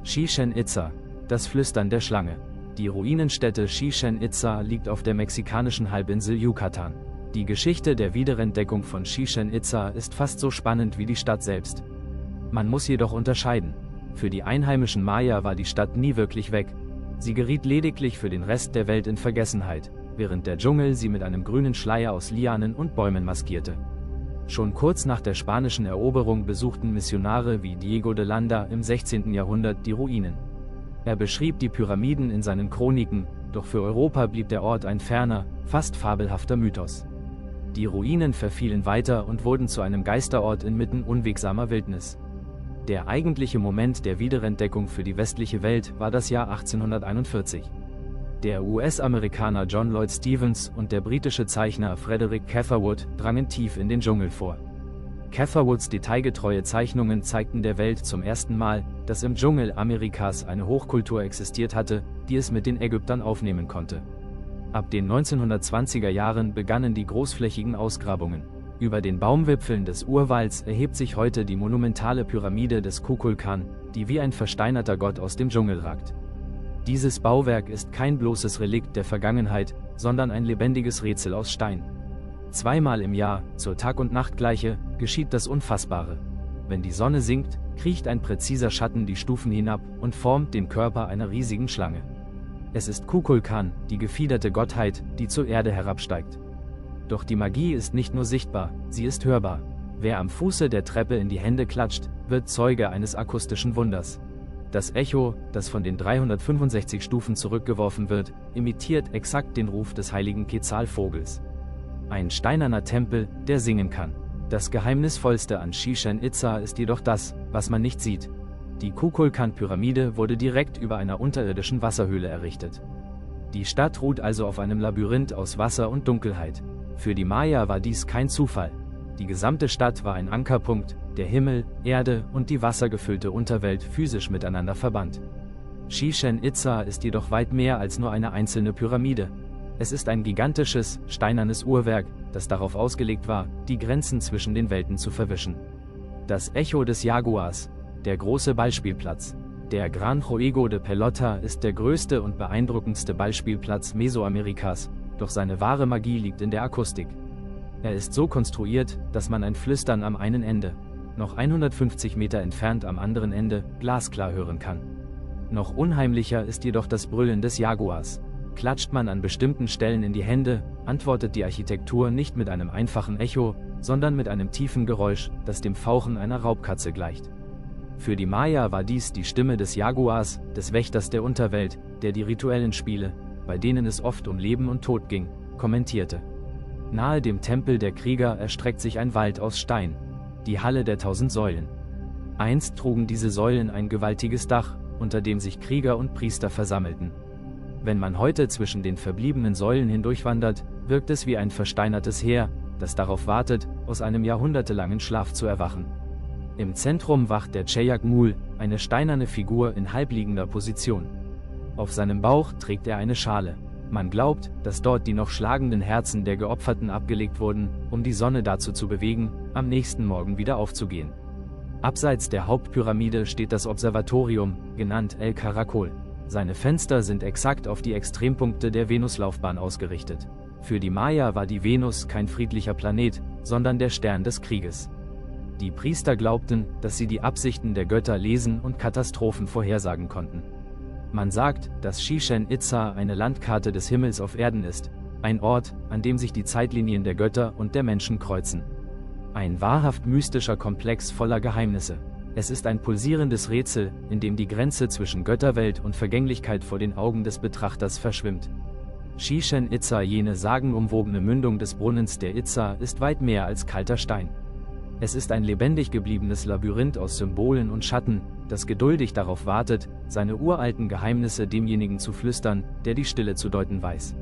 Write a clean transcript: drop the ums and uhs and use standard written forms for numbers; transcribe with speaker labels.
Speaker 1: Chichén Itzá, das Flüstern der Schlange. Die Ruinenstätte Chichén Itzá liegt auf der mexikanischen Halbinsel Yucatan. Die Geschichte der Wiederentdeckung von Chichén Itzá ist fast so spannend wie die Stadt selbst. Man muss jedoch unterscheiden. Für die einheimischen Maya war die Stadt nie wirklich weg. Sie geriet lediglich für den Rest der Welt in Vergessenheit, während der Dschungel sie mit einem grünen Schleier aus Lianen und Bäumen maskierte. Schon kurz nach der spanischen Eroberung besuchten Missionare wie Diego de Landa im 16. Jahrhundert die Ruinen. Er beschrieb die Pyramiden in seinen Chroniken, doch für Europa blieb der Ort ein ferner, fast fabelhafter Mythos. Die Ruinen verfielen weiter und wurden zu einem Geisterort inmitten unwegsamer Wildnis. Der eigentliche Moment der Wiederentdeckung für die westliche Welt war das Jahr 1841. Der US-Amerikaner John Lloyd Stephens und der britische Zeichner Frederick Catherwood drangen tief in den Dschungel vor. Catherwoods detailgetreue Zeichnungen zeigten der Welt zum ersten Mal, dass im Dschungel Amerikas eine Hochkultur existiert hatte, die es mit den Ägyptern aufnehmen konnte. Ab den 1920er Jahren begannen die großflächigen Ausgrabungen. Über den Baumwipfeln des Urwalds erhebt sich heute die monumentale Pyramide des Kukulkan, die wie ein versteinerter Gott aus dem Dschungel ragt. Dieses Bauwerk ist kein bloßes Relikt der Vergangenheit, sondern ein lebendiges Rätsel aus Stein. Zweimal im Jahr, zur Tag- und Nachtgleiche, geschieht das Unfassbare. Wenn die Sonne sinkt, kriecht ein präziser Schatten die Stufen hinab und formt den Körper einer riesigen Schlange. Es ist Kukulkan, die gefiederte Gottheit, die zur Erde herabsteigt. Doch die Magie ist nicht nur sichtbar, sie ist hörbar. Wer am Fuße der Treppe in die Hände klatscht, wird Zeuge eines akustischen Wunders. Das Echo, das von den 365 Stufen zurückgeworfen wird, imitiert exakt den Ruf des heiligen Quetzalvogels. Ein steinerner Tempel, der singen kann. Das Geheimnisvollste an Chichén Itzá ist jedoch das, was man nicht sieht. Die Kukulkan-Pyramide wurde direkt über einer unterirdischen Wasserhöhle errichtet. Die Stadt ruht also auf einem Labyrinth aus Wasser und Dunkelheit. Für die Maya war dies kein Zufall. Die gesamte Stadt war ein Ankerpunkt, der Himmel, Erde und die wassergefüllte Unterwelt physisch miteinander verband. Chichén Itzá ist jedoch weit mehr als nur eine einzelne Pyramide. Es ist ein gigantisches, steinernes Uhrwerk, das darauf ausgelegt war, die Grenzen zwischen den Welten zu verwischen. Das Echo des Jaguars, der große Ballspielplatz. Der Gran Juego de Pelota ist der größte und beeindruckendste Ballspielplatz Mesoamerikas, doch seine wahre Magie liegt in der Akustik. Er ist so konstruiert, dass man ein Flüstern am einen Ende, noch 150 Meter entfernt am anderen Ende, glasklar hören kann. Noch unheimlicher ist jedoch das Brüllen des Jaguars. Klatscht man an bestimmten Stellen in die Hände, antwortet die Architektur nicht mit einem einfachen Echo, sondern mit einem tiefen Geräusch, das dem Fauchen einer Raubkatze gleicht. Für die Maya war dies die Stimme des Jaguars, des Wächters der Unterwelt, der die rituellen Spiele, bei denen es oft um Leben und Tod ging, kommentierte. Nahe dem Tempel der Krieger erstreckt sich ein Wald aus Stein, die Halle der 1000 Säulen. Einst trugen diese Säulen ein gewaltiges Dach, unter dem sich Krieger und Priester versammelten. Wenn man heute zwischen den verbliebenen Säulen hindurchwandert, wirkt es wie ein versteinertes Heer, das darauf wartet, aus einem jahrhundertelangen Schlaf zu erwachen. Im Zentrum wacht der Cheyak Mul, eine steinerne Figur in halbliegender Position. Auf seinem Bauch trägt er eine Schale. Man glaubt, dass dort die noch schlagenden Herzen der Geopferten abgelegt wurden, um die Sonne dazu zu bewegen, am nächsten Morgen wieder aufzugehen. Abseits der Hauptpyramide steht das Observatorium, genannt El Caracol. Seine Fenster sind exakt auf die Extrempunkte der Venuslaufbahn ausgerichtet. Für die Maya war die Venus kein friedlicher Planet, sondern der Stern des Krieges. Die Priester glaubten, dass sie die Absichten der Götter lesen und Katastrophen vorhersagen konnten. Man sagt, dass Chichén Itzá eine Landkarte des Himmels auf Erden ist, ein Ort, an dem sich die Zeitlinien der Götter und der Menschen kreuzen. Ein wahrhaft mystischer Komplex voller Geheimnisse. Es ist ein pulsierendes Rätsel, in dem die Grenze zwischen Götterwelt und Vergänglichkeit vor den Augen des Betrachters verschwimmt. Chichén Itzá, jene sagenumwobene Mündung des Brunnens der Itzá, ist weit mehr als kalter Stein. Es ist ein lebendig gebliebenes Labyrinth aus Symbolen und Schatten, das geduldig darauf wartet, seine uralten Geheimnisse demjenigen zu flüstern, der die Stille zu deuten weiß.